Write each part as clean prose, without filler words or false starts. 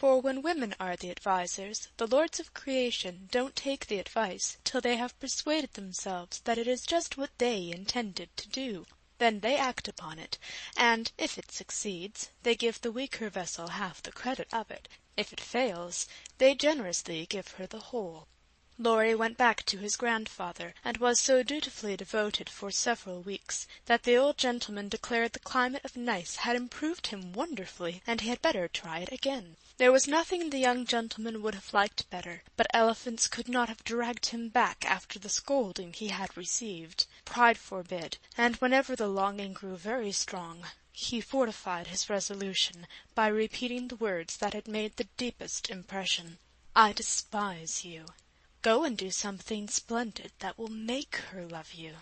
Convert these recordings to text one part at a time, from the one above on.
For when women are the advisers, the lords of creation don't take the advice till they have persuaded themselves that it is just what they intended to do. Then they act upon it, and, if it succeeds, they give the weaker vessel half the credit of it. If it fails, they generously give her the whole. Laurie went back to his grandfather, and was so dutifully devoted for several weeks that the old gentleman declared the climate of Nice had improved him wonderfully, and he had better try it again. There was nothing the young gentleman would have liked better, but elephants could not have dragged him back after the scolding he had received. Pride forbid, and whenever the longing grew very strong, he fortified his resolution by repeating the words that had made the deepest impression. "I despise you. Go and do something splendid that will make her love you."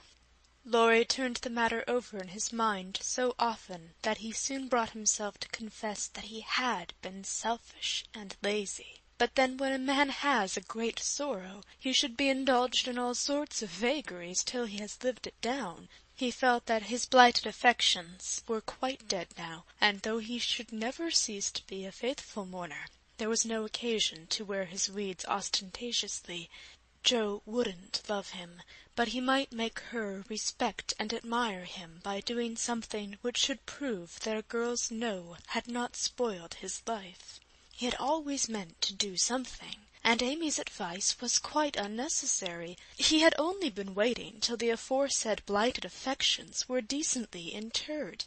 Laurie turned the matter over in his mind so often that he soon brought himself to confess that he had been selfish and lazy. But then when a man has a great sorrow, he should be indulged in all sorts of vagaries till he has lived it down. He felt that his blighted affections were quite dead now, and though he should never cease to be a faithful mourner, there was no occasion to wear his weeds ostentatiously. Jo wouldn't love him, but he might make her respect and admire him by doing something which should prove that a girl's no had not spoiled his life. He had always meant to do something, and Amy's advice was quite unnecessary. He had only been waiting till the aforesaid blighted affections were decently interred.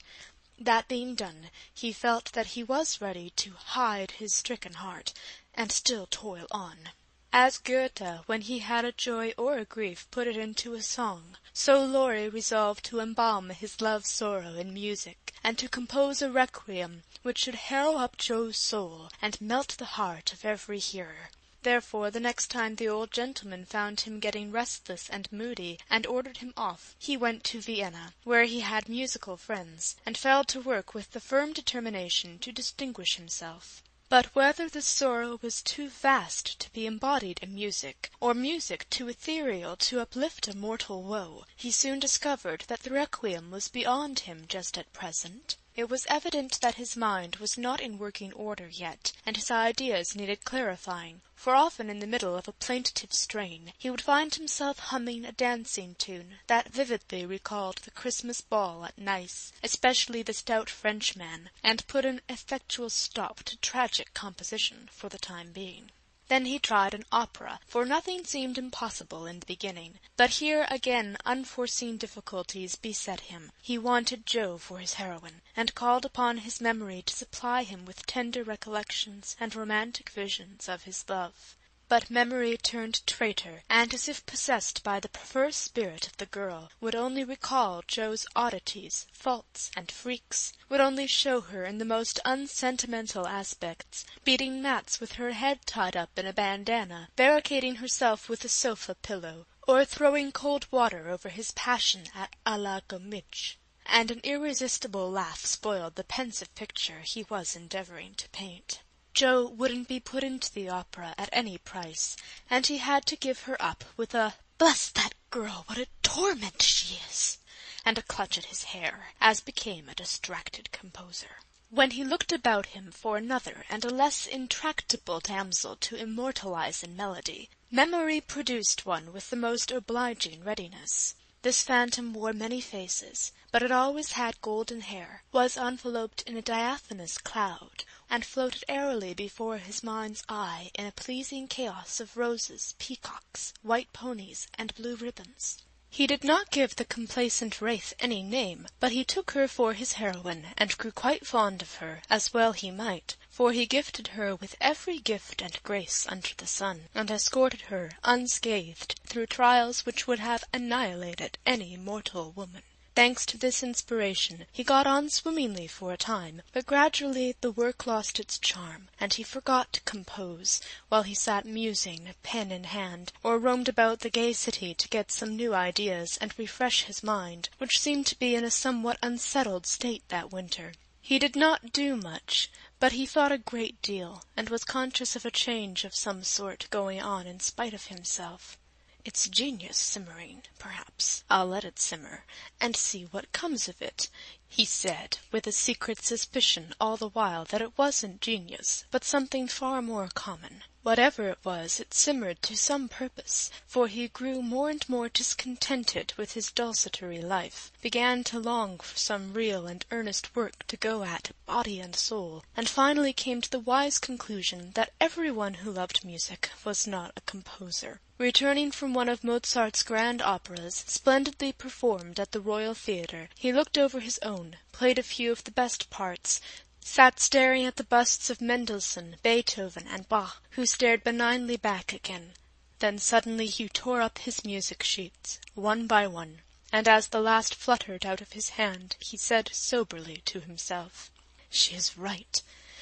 That being done, he felt that he was ready to hide his stricken heart, and still toil on. As Goethe, when he had a joy or a grief, put it into a song, so Laurie resolved to embalm his love-sorrow in music, and to compose a requiem which should harrow up Jo's soul, and melt the heart of every hearer. Therefore, the next time the old gentleman found him getting restless and moody, and ordered him off, he went to Vienna, where he had musical friends, and fell to work with the firm determination to distinguish himself. But whether the sorrow was too vast to be embodied in music, or music too ethereal to uplift a mortal woe, he soon discovered that the requiem was beyond him just at present. It was evident that his mind was not in working order yet, and his ideas needed clarifying, for often in the middle of a plaintive strain he would find himself humming a dancing tune that vividly recalled the Christmas ball at Nice, especially the stout Frenchman, and put an effectual stop to tragic composition for the time being. Then he tried an opera, for nothing seemed impossible in the beginning. But here again unforeseen difficulties beset him. He wanted Jo for his heroine, and called upon his memory to supply him with tender recollections and romantic visions of his love. But memory turned traitor, and as if possessed by the perverse spirit of the girl, would only recall Jo's oddities, faults, and freaks, would only show her in the most unsentimental aspects, beating mats with her head tied up in a bandana, barricading herself with a sofa pillow, or throwing cold water over his passion at la Gommitch. And an irresistible laugh spoiled the pensive picture he was endeavouring to paint. Jo wouldn't be put into the opera at any price, and he had to give her up with a "Bless that girl, what a torment she is!" and a clutch at his hair, as became a distracted composer. When he looked about him for another and a less intractable damsel to immortalize in melody, memory produced one with the most obliging readiness. This phantom wore many faces, but it always had golden hair, was enveloped in a diaphanous cloud, and floated airily before his mind's eye in a pleasing chaos of roses, peacocks, white ponies, and blue ribbons. He did not give the complacent wraith any name, but he took her for his heroine, and grew quite fond of her, as well he might, for he gifted her with every gift and grace under the sun, and escorted her unscathed through trials which would have annihilated any mortal woman. Thanks to this inspiration, he got on swimmingly for a time, but gradually the work lost its charm, and he forgot to compose, while he sat musing, pen in hand, or roamed about the gay city to get some new ideas and refresh his mind, which seemed to be in a somewhat unsettled state that winter. He did not do much, but he thought a great deal, and was conscious of a change of some sort going on in spite of himself. It's genius simmering, perhaps. I'll let it simmer, and see what comes of it," he said, with a secret suspicion all the while that it wasn't genius, but something far more common. Whatever it was, it simmered to some purpose, for he grew more and more discontented with his desultory life, began to long for some real and earnest work to go at, body and soul, and finally came to the wise conclusion that everyone who loved music was not a composer. Returning from one of Mozart's grand operas, splendidly performed at the Royal Theatre, he looked over his own, played a few of the best parts, sat staring at the busts of Mendelssohn, Beethoven, and Bach, who stared benignly back again. Then suddenly he tore up his music sheets, one by one, and as the last fluttered out of his hand, he said soberly to himself, "She is right.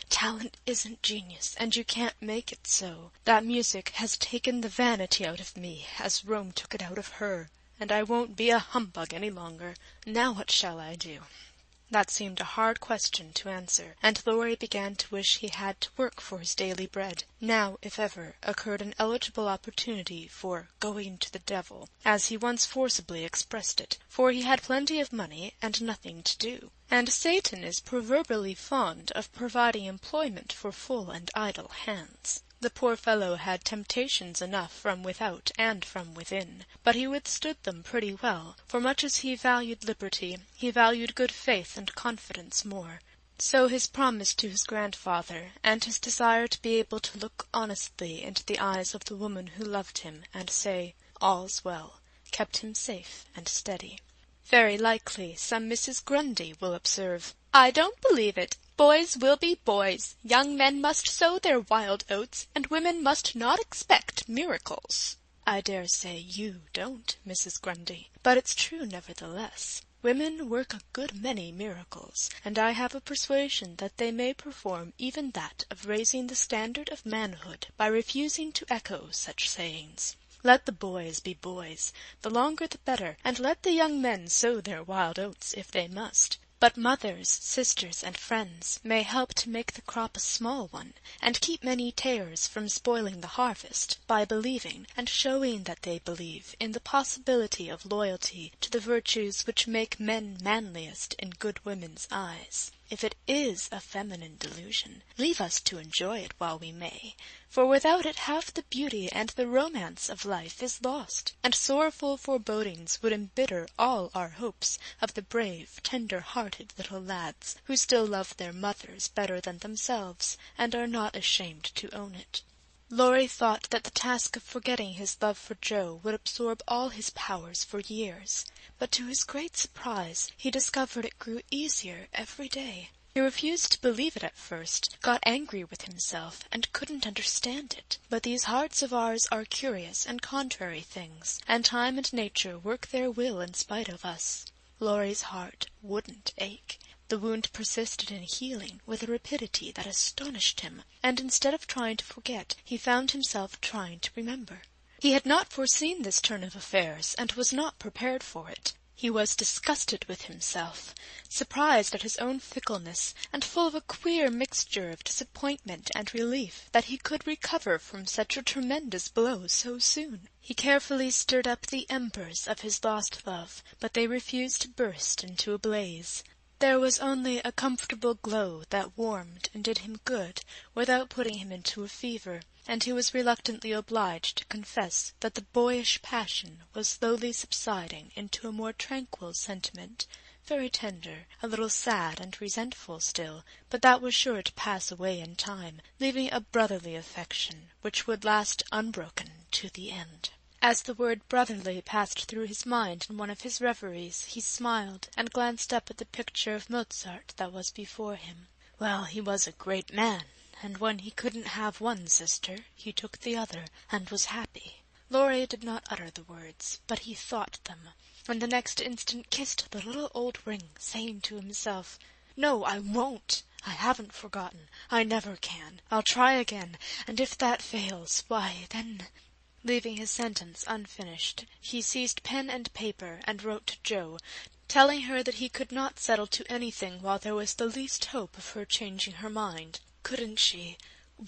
Talent isn't genius, and you can't make it so. That music has taken the vanity out of me, as Rome took it out of her, and I won't be a humbug any longer. Now what shall I do?" That seemed a hard question to answer, and Laurie began to wish he had to work for his daily bread. Now, if ever, occurred an eligible opportunity for "going to the devil," as he once forcibly expressed it, for he had plenty of money and nothing to do. And Satan is proverbially fond of providing employment for full and idle hands. The poor fellow had temptations enough from without and from within, but he withstood them pretty well, for much as he valued liberty, he valued good faith and confidence more. So his promise to his grandfather, and his desire to be able to look honestly into the eyes of the woman who loved him, and say, "All's well," kept him safe and steady. Very likely some Mrs. Grundy will observe, "I don't believe it. Boys will be boys. Young men must sow their wild oats, and women must not expect miracles." I dare say you don't, Mrs. Grundy, but it's true nevertheless. Women work a good many miracles, and I have a persuasion that they may perform even that of raising the standard of manhood by refusing to echo such sayings. Let the boys be boys, the longer the better, and let the young men sow their wild oats if they must. But mothers, sisters, and friends may help to make the crop a small one, and keep many tares from spoiling the harvest, by believing, and showing that they believe, in the possibility of loyalty to the virtues which make men manliest in good women's eyes. If it is a feminine delusion, leave us to enjoy it while we may, for without it half the beauty and the romance of life is lost, and sorrowful forebodings would embitter all our hopes of the brave, tender-hearted little lads who still love their mothers better than themselves, and are not ashamed to own it. Laurie thought that the task of forgetting his love for Jo would absorb all his powers for years, but to his great surprise he discovered it grew easier every day. He refused to believe it at first, got angry with himself, and couldn't understand it. But these hearts of ours are curious and contrary things, and time and nature work their will in spite of us. Laurie's heart wouldn't ache. The wound persisted in healing with a rapidity that astonished him, and instead of trying to forget, he found himself trying to remember. He had not foreseen this turn of affairs, and was not prepared for it. He was disgusted with himself, surprised at his own fickleness, and full of a queer mixture of disappointment and relief that he could recover from such a tremendous blow so soon. He carefully stirred up the embers of his lost love, but they refused to burst into a blaze. There was only a comfortable glow that warmed and did him good without putting him into a fever, and he was reluctantly obliged to confess that the boyish passion was slowly subsiding into a more tranquil sentiment, very tender, a little sad and resentful still, but that was sure to pass away in time, leaving a brotherly affection which would last unbroken to the end. As the word brotherly passed through his mind in one of his reveries, he smiled, and glanced up at the picture of Mozart that was before him. Well, he was a great man, and when he couldn't have one sister, he took the other, and was happy. Laurie did not utter the words, but he thought them, and the next instant kissed the little old ring, saying to himself, "No, I won't. I haven't forgotten. I never can. I'll try again, and if that fails, why, then—" Leaving his sentence unfinished, he seized pen and paper and wrote to Jo, telling her that he could not settle to anything while there was the least hope of her changing her mind. Couldn't she,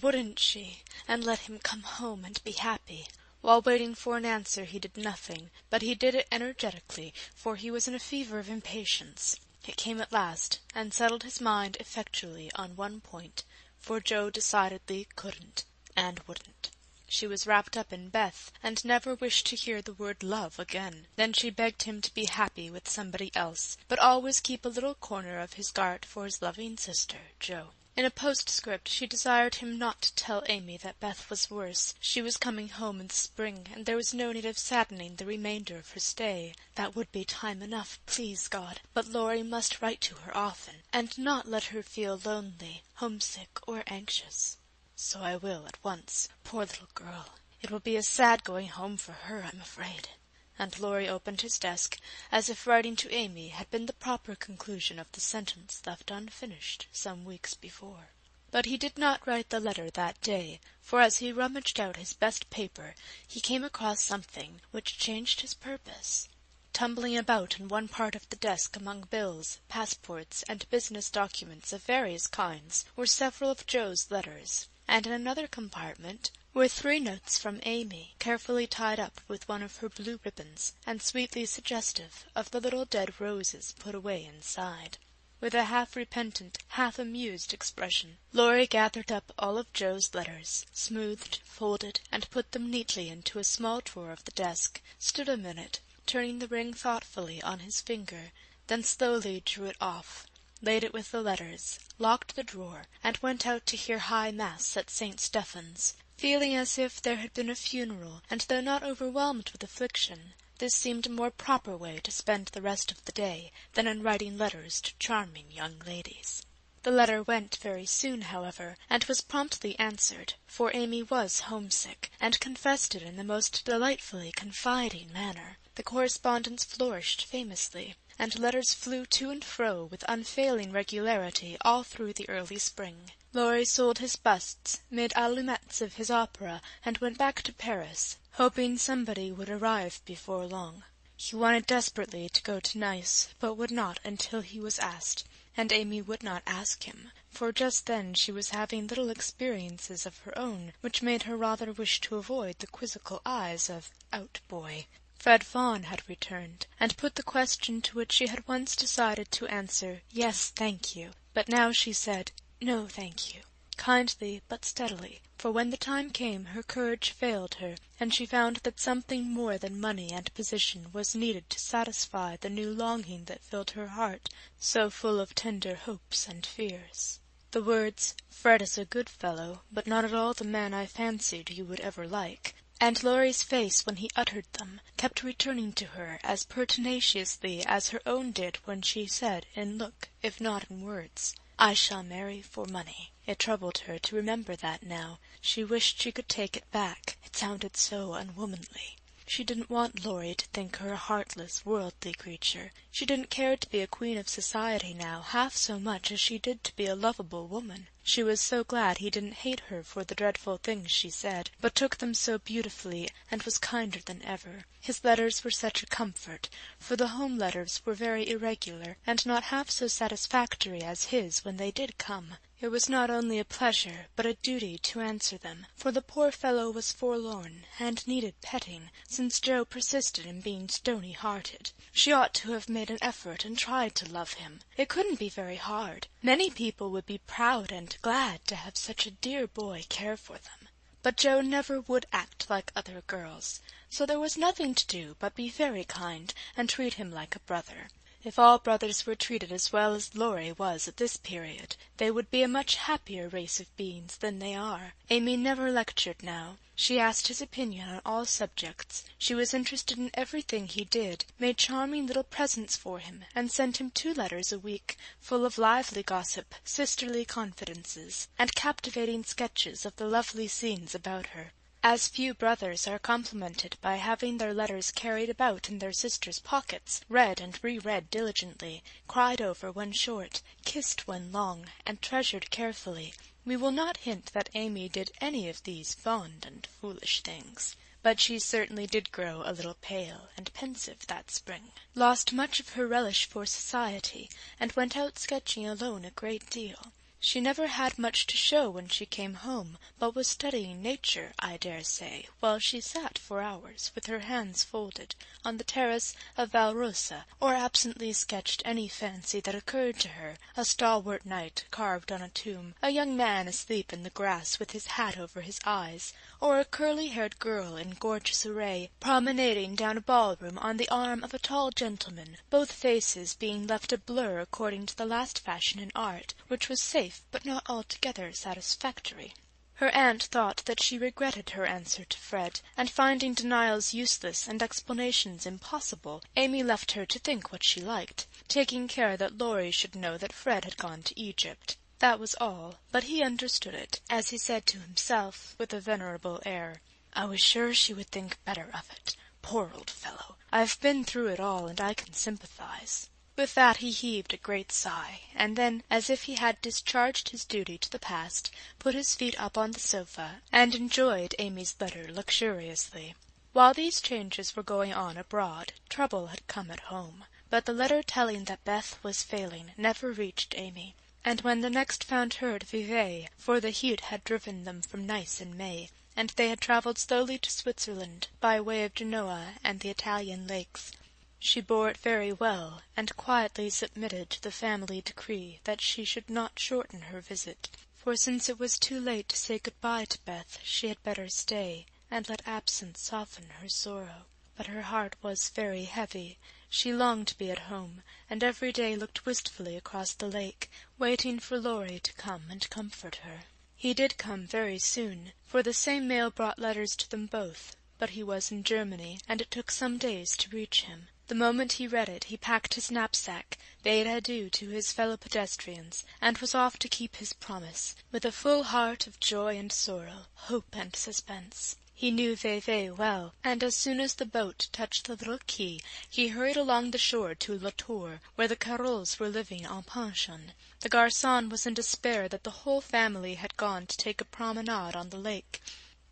wouldn't she, and let him come home and be happy? While waiting for an answer he did nothing, but he did it energetically, for he was in a fever of impatience. It came at last, and settled his mind effectually on one point, for Joe decidedly couldn't, and wouldn't. She was wrapped up in Beth, and never wished to hear the word love again. Then she begged him to be happy with somebody else, but always keep a little corner of his heart for his loving sister, Joe. In a postscript she desired him not to tell Amy that Beth was worse. She was coming home in the spring, and there was no need of saddening the remainder of her stay. That would be time enough, please God. But Laurie must write to her often, and not let her feel lonely, homesick, or anxious. So I will at once. Poor little girl. It will be a sad going home for her, I'm afraid. And Laurie opened his desk, as if writing to Amy had been the proper conclusion of the sentence left unfinished some weeks before. But he did not write the letter that day, for as he rummaged out his best paper, he came across something which changed his purpose. Tumbling about in one part of the desk among bills, passports, and business documents of various kinds were several of Joe's letters, and in another compartment were 3 notes from Amy, carefully tied up with one of her blue ribbons, and sweetly suggestive of the little dead roses put away inside. With a half-repentant, half-amused expression, Laurie gathered up all of Joe's letters, smoothed, folded, and put them neatly into a small drawer of the desk, stood a minute, turning the ring thoughtfully on his finger, then slowly drew it off, laid it with the letters, locked the drawer, and went out to hear High Mass at St. Stephen's, feeling as if there had been a funeral, and though not overwhelmed with affliction, this seemed a more proper way to spend the rest of the day than in writing letters to charming young ladies. The letter went very soon, however, and was promptly answered, for Amy was homesick, and confessed it in the most delightfully confiding manner. The correspondence flourished famously, and letters flew to and fro with unfailing regularity all through the early spring. Laurie sold his busts, made allumettes of his opera, and went back to Paris, hoping somebody would arrive before long. He wanted desperately to go to Nice, but would not until he was asked, and Amy would not ask him, for just then she was having little experiences of her own, which made her rather wish to avoid the quizzical eyes of Out-boy. Fred Fawn had returned, and put the question to which she had once decided to answer, "Yes, thank you," but now she said, "No, thank you," kindly but steadily, for when the time came her courage failed her, and she found that something more than money and position was needed to satisfy the new longing that filled her heart, so full of tender hopes and fears. The words, "Fred is a good fellow, but not at all the man I fancied you would ever like," and Laurie's face when he uttered them, kept returning to her as pertinaciously as her own did when she said, in look, if not in words, "I shall marry for money." It troubled her to remember that now. She wished she could take it back. It sounded so unwomanly. She didn't want Laurie to think her a heartless, worldly creature. She didn't care to be a queen of society now half so much as she did to be a lovable woman. She was so glad he didn't hate her for the dreadful things she said, but took them so beautifully, and was kinder than ever. His letters were such a comfort, for the home letters were very irregular, and not half so satisfactory as his when they did come. It was not only a pleasure, but a duty to answer them, for the poor fellow was forlorn, and needed petting, since Joe persisted in being stony-hearted. She ought to have made an effort and tried to love him. It couldn't be very hard. Many people would be proud and glad to have such a dear boy care for them. But Joe never would act like other girls, so there was nothing to do but be very kind and treat him like a brother. If all brothers were treated as well as Laurie was at this period, they would be a much happier race of beings than they are. Amy never lectured now. She asked his opinion on all subjects. She was interested in everything he did, made charming little presents for him, and sent him 2 letters a week, full of lively gossip, sisterly confidences, and captivating sketches of the lovely scenes about her. As few brothers are complimented by having their letters carried about in their sisters' pockets, read and re-read diligently, cried over when short, kissed when long, and treasured carefully, we will not hint that Amy did any of these fond and foolish things. But she certainly did grow a little pale and pensive that spring, lost much of her relish for society, and went out sketching alone a great deal. She never had much to show when she came home, but was studying nature, I dare say, while she sat for hours, with her hands folded, on the terrace of Valrosa, or absently sketched any fancy that occurred to her, a stalwart knight carved on a tomb, a young man asleep in the grass with his hat over his eyes, or a curly-haired girl in gorgeous array, promenading down a ballroom on the arm of a tall gentleman, both faces being left a blur according to the last fashion in art, which was safe but not altogether satisfactory. Her aunt thought that she regretted her answer to Fred, and finding denials useless and explanations impossible, Amy left her to think what she liked, taking care that Laurie should know that Fred had gone to Egypt. That was all, but he understood it, as he said to himself, with a venerable air, "I was sure she would think better of it. Poor old fellow! I've been through it all, and I can sympathize." With that he heaved a great sigh, and then, as if he had discharged his duty to the past, put his feet up on the sofa, and enjoyed Amy's letter luxuriously. While these changes were going on abroad, trouble had come at home, but the letter telling that Beth was failing never reached Amy, and when the next found her at Vevey, for the heat had driven them from Nice in May, and they had travelled slowly to Switzerland, by way of Genoa and the Italian lakes, she bore it very well, and quietly submitted to the family decree that she should not shorten her visit, for since it was too late to say good-bye to Beth, she had better stay, and let absence soften her sorrow. But her heart was very heavy. She longed to be at home, and every day looked wistfully across the lake, waiting for Laurie to come and comfort her. He did come very soon, for the same mail brought letters to them both, but he was in Germany, and it took some days to reach him. The moment he read it, he packed his knapsack, bade adieu to his fellow pedestrians, and was off to keep his promise, with a full heart of joy and sorrow, hope and suspense. He knew Vevey well, and as soon as the boat touched the little quay, he hurried along the shore to La Tour, where the Carols were living en pension. The garçon was in despair that the whole family had gone to take a promenade on the lake.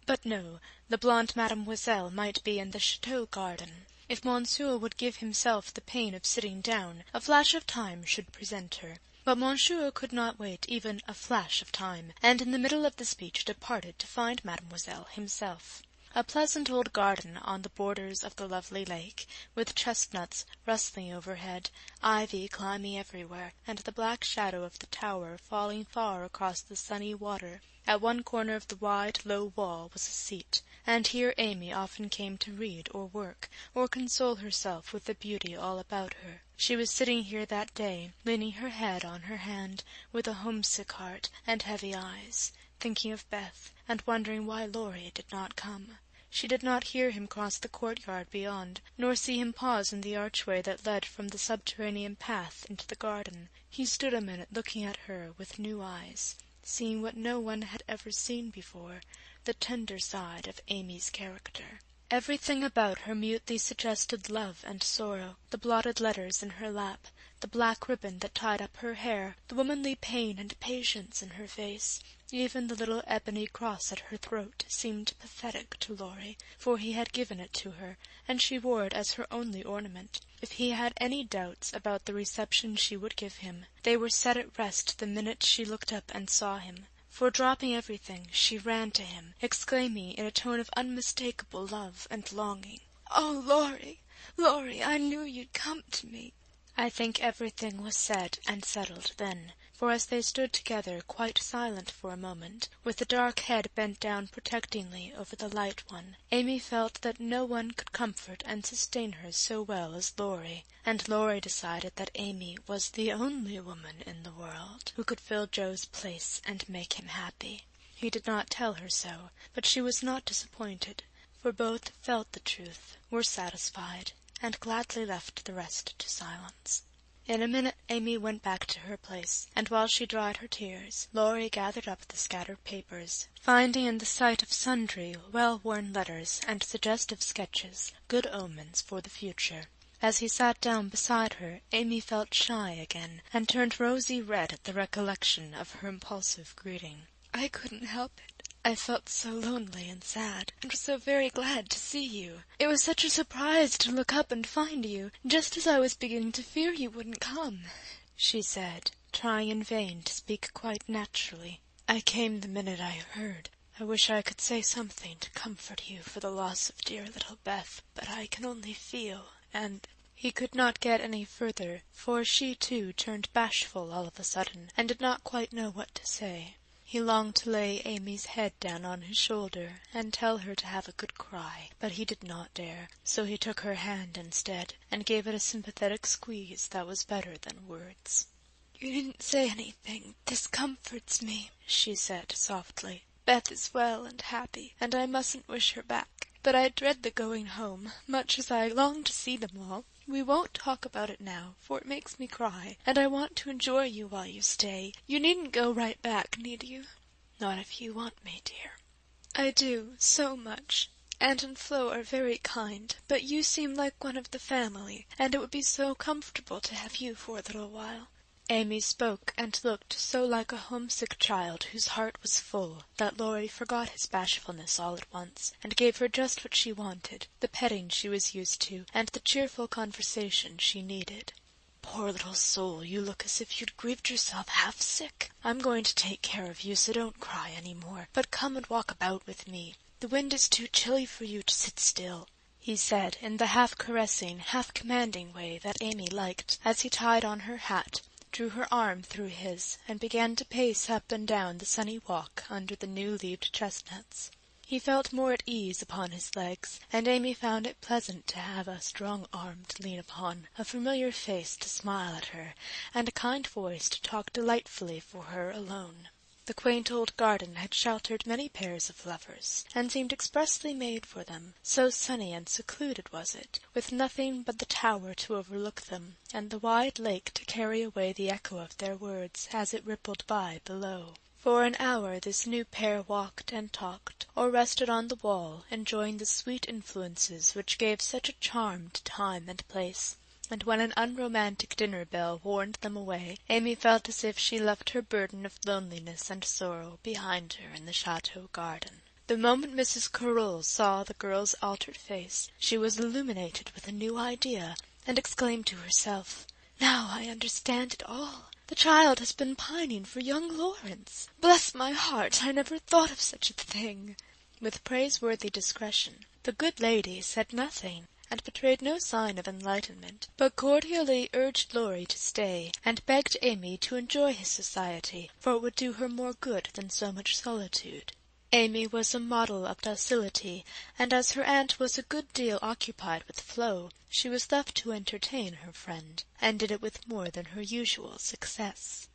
But no, the blonde mademoiselle might be in the chateau garden. If Monsieur would give himself the pain of sitting down, a flash of time should present her. But Monsieur could not wait even a flash of time, and in the middle of the speech departed to find Mademoiselle himself. A pleasant old garden on the borders of the lovely lake, with chestnuts rustling overhead, ivy climbing everywhere, and the black shadow of the tower falling far across the sunny water. At one corner of the wide, low wall was a seat, and here Amy often came to read or work, or console herself with the beauty all about her. She was sitting here that day, leaning her head on her hand, with a homesick heart and heavy eyes, thinking of Beth, and wondering why Laurie did not come. She did not hear him cross the courtyard beyond, nor see him pause in the archway that led from the subterranean path into the garden. He stood a minute looking at her with new eyes, seeing what no one had ever seen before, the tender side of Amy's character. Everything about her mutely suggested love and sorrow, the blotted letters in her lap, the black ribbon that tied up her hair, the womanly pain and patience in her face. Even the little ebony cross at her throat seemed pathetic to Laurie, for he had given it to her, and she wore it as her only ornament. If he had any doubts about the reception she would give him, they were set at rest the minute she looked up and saw him, for dropping everything, she ran to him, exclaiming in a tone of unmistakable love and longing, "Oh, Laurie, Laurie, I knew you'd come to me." I think everything was said and settled then, for as they stood together quite silent for a moment, with the dark head bent down protectingly over the light one, Amy felt that no one could comfort and sustain her so well as Laurie, and Laurie decided that Amy was the only woman in the world who could fill Joe's place and make him happy. He did not tell her so, but she was not disappointed, for both felt the truth, were satisfied, and gladly left the rest to silence. In a minute Amy went back to her place, and while she dried her tears, Laurie gathered up the scattered papers, finding in the sight of sundry well-worn letters and suggestive sketches good omens for the future. As he sat down beside her, Amy felt shy again, and turned rosy red at the recollection of her impulsive greeting. "I couldn't help it. I felt so lonely and sad, and was so very glad to see you. It was such a surprise to look up and find you, just as I was beginning to fear you wouldn't come," she said. trying in vain to speak quite naturally. "I came the minute I heard. I wish I could say something to comfort you for the loss of dear little Beth, but I can only feel, and—" He could not get any further, for she too turned bashful all of a sudden, and did not quite know what to say. He longed to lay Amy's head down on his shoulder, and tell her to have a good cry, but he did not dare, so he took her hand instead, and gave it a sympathetic squeeze that was better than words. "You needn't say anything. This comforts me," she said softly. "Beth is well and happy, and I mustn't wish her back. But I dread the going home, much as I long to see them all. We won't talk about it now, for it makes me cry, and I want to enjoy you while you stay. You needn't go right back, need you?" "Not if you want me, dear." "I do, so much. Aunt and Flo are very kind, but you seem like one of the family, and it would be so comfortable to have you for a little while." Amy spoke and looked so like a homesick child whose heart was full that Laurie forgot his bashfulness all at once, and gave her just what she wanted, the petting she was used to, and the cheerful conversation she needed. "Poor little soul, you look as if you'd grieved yourself half sick. I'm going to take care of you, so don't cry any more, but come and walk about with me. The wind is too chilly for you to sit still," he said in the half-caressing, half-commanding way that Amy liked, as he tied on her hat, drew her arm through his, and began to pace up and down the sunny walk under the new-leaved chestnuts. He felt more at ease upon his legs, and Amy found it pleasant to have a strong arm to lean upon, a familiar face to smile at her, and a kind voice to talk delightfully for her alone. The quaint old garden had sheltered many pairs of lovers, and seemed expressly made for them, so sunny and secluded was it, with nothing but the tower to overlook them, and the wide lake to carry away the echo of their words as it rippled by below. For an hour this new pair walked and talked, or rested on the wall, enjoying the sweet influences which gave such a charm to time and place. And when an unromantic dinner bell warned them away, Amy felt as if she left her burden of loneliness and sorrow behind her in the chateau garden. The moment Mrs. Carroll saw the girl's altered face, she was illuminated with a new idea, and exclaimed to herself, "Now I understand it all. The child has been pining for young Lawrence. Bless my heart, I never thought of such a thing." With praiseworthy discretion, the good lady said nothing, and betrayed no sign of enlightenment, but cordially urged Laurie to stay, and begged Amy to enjoy his society, for it would do her more good than so much solitude. Amy was a model of docility, and as her aunt was a good deal occupied with Flo, she was left to entertain her friend, and did it with more than her usual success.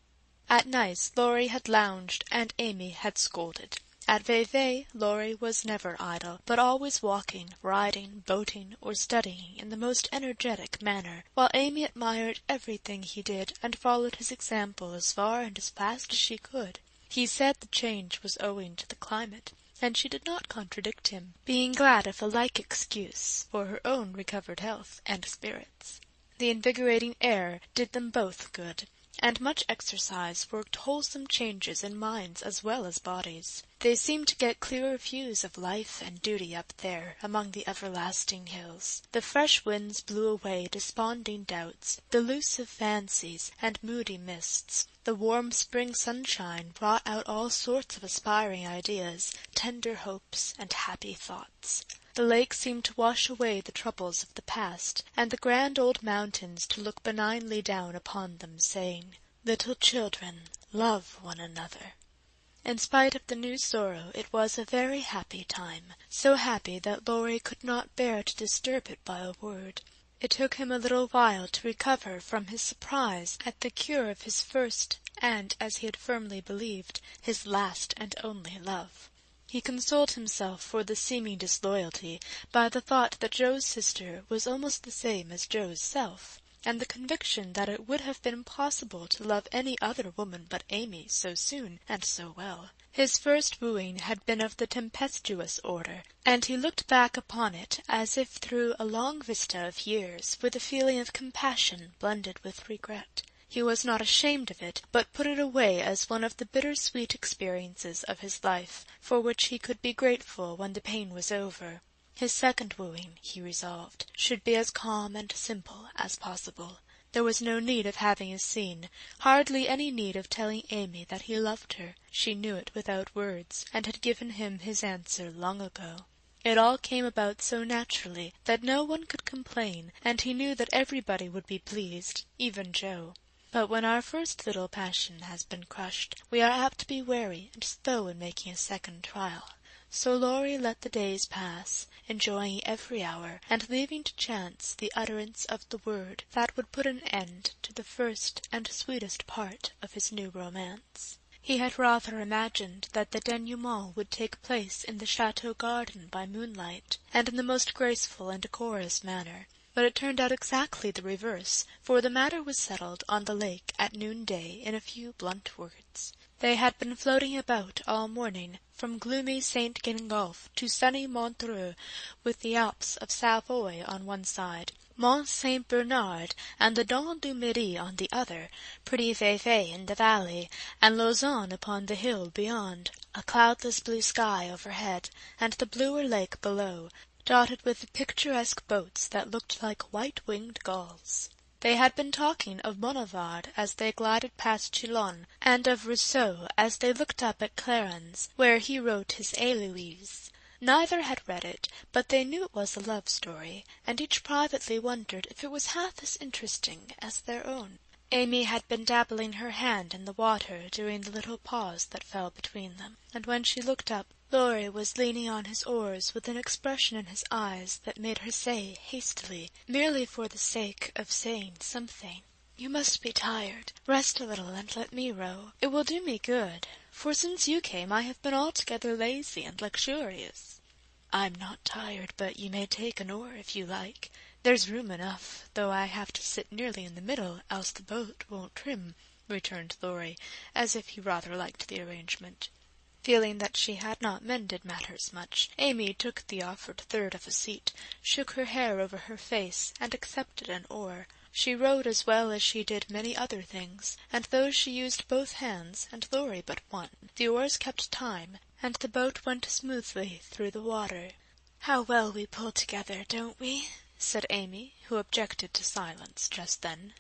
At nice Laurie had lounged, and Amy had scolded. At Vevey, Laurie was never idle, but always walking, riding, boating, or studying in the most energetic manner, while Amy admired everything he did, and followed his example as far and as fast as she could. He said the change was owing to the climate, and she did not contradict him, being glad of a like excuse for her own recovered health and spirits. The invigorating air did them both good, and much exercise worked wholesome changes in minds as well as bodies. They seemed to get clearer views of life and duty up there among the everlasting hills. The fresh winds blew away desponding doubts, delusive fancies, and moody mists. The warm spring sunshine brought out all sorts of aspiring ideas, tender hopes, and happy thoughts. The lake seemed to wash away the troubles of the past, and the grand old mountains to look benignly down upon them, saying, "Little children, love one another." In spite of the new sorrow, it was a very happy time, so happy that Laurie could not bear to disturb it by a word. It took him a little while to recover from his surprise at the cure of his first, and, as he had firmly believed, his last and only love. He consoled himself for the seeming disloyalty by the thought that Joe's sister was almost the same as Joe's self, and the conviction that it would have been impossible to love any other woman but Amy so soon and so well. His first wooing had been of the tempestuous order, and he looked back upon it as if through a long vista of years, with a feeling of compassion blended with regret. He was not ashamed of it, but put it away as one of the bitter-sweet experiences of his life, for which he could be grateful when the pain was over. His second wooing, he resolved, should be as calm and simple as possible. There was no need of having a scene, hardly any need of telling Amy that he loved her. She knew it without words, and had given him his answer long ago. It all came about so naturally that no one could complain, and he knew that everybody would be pleased, even Joe. But when our first little passion has been crushed, we are apt to be wary and slow in making a second trial. So Laurie let the days pass, enjoying every hour, and leaving to chance the utterance of the word that would put an end to the first and sweetest part of his new romance. He had rather imagined that the denouement would take place in the chateau garden by moonlight, and in the most graceful and decorous manner. But it turned out exactly the reverse, for the matter was settled on the lake at noonday in a few blunt words. They had been floating about all morning, from gloomy St. Gingolph to sunny Montreux, with the Alps of Savoy on one side, Mont Saint Bernard and the Dent du Midi on the other, pretty Vevey in the valley, and Lausanne upon the hill beyond, a cloudless blue sky overhead, and the bluer lake below, dotted with picturesque boats that looked like white-winged gulls. They had been talking of Bonavard as they glided past Chillon, and of Rousseau as they looked up at Clarens, where he wrote his Héloïse. Neither had read it, but they knew it was a love story, and each privately wondered if it was half as interesting as their own. Amy had been dabbling her hand in the water during the little pause that fell between them, and when she looked up, Laurie was leaning on his oars with an expression in his eyes that made her say hastily, merely for the sake of saying something, "You must be tired. Rest a little and let me row. It will do me good, for since you came I have been altogether lazy and luxurious." "I'm not tired, but you may take an oar if you like. There's room enough, though I have to sit nearly in the middle, else the boat won't trim," returned Laurie, as if he rather liked the arrangement. Feeling that she had not mended matters much, Amy took the offered third of a seat, shook her hair over her face, and accepted an oar. She rowed as well as she did many other things, and though she used both hands, and Laurie but one, the oars kept time, and the boat went smoothly through the water. "How well we pull together, don't we?" said Amy, who objected to silence just then.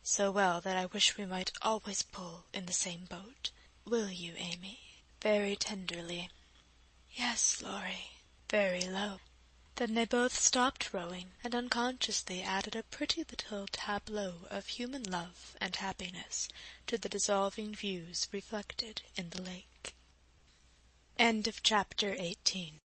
"So well that I wish we might always pull in the same boat. Will you, Amy?" Very tenderly. "Yes, Laurie," very low. Then they both stopped rowing, and unconsciously added a pretty little tableau of human love and happiness to the dissolving views reflected in the lake. End of chapter 18.